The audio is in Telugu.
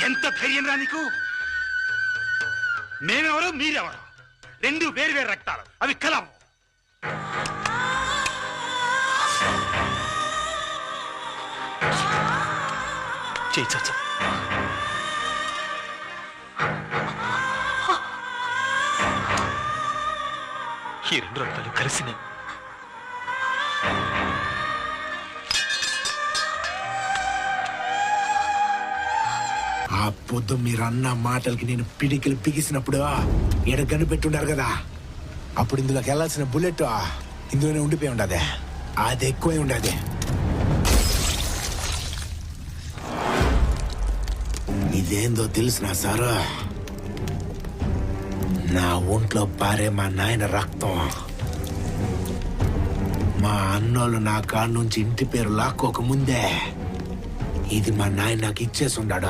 ఎంత ధైర్యం రా నీకు? మేమెవరు మీరెవరు? రెండు వేరు వేరు రక్తాలు, అవి కలవు. చేయి చాచా. ఈ రెండు రక్తాలు కలిసినాయి. ఆ పొద్దు మీరన్న మాటలకి నేను పిడికిలు పిగిసినప్పుడు ఈడ కనిపెట్టుండారు కదా, అప్పుడు ఇందులోకి వెళ్ళాల్సిన బుల్లెట్ ఇందులోనే ఉండిపోయి ఉండదే. అది ఎక్కువై ఉండదు. ఇదేందో తెలుసునా సారు? నా ఒంట్లో పారే మా నాయన రక్తం. మా అన్నోళ్ళు నా కాడ నుంచి ఇంటి పేరు లాక్కోక ముందే ఇది మా నాయన నాకు ఇచ్చేసి ఉండాడు.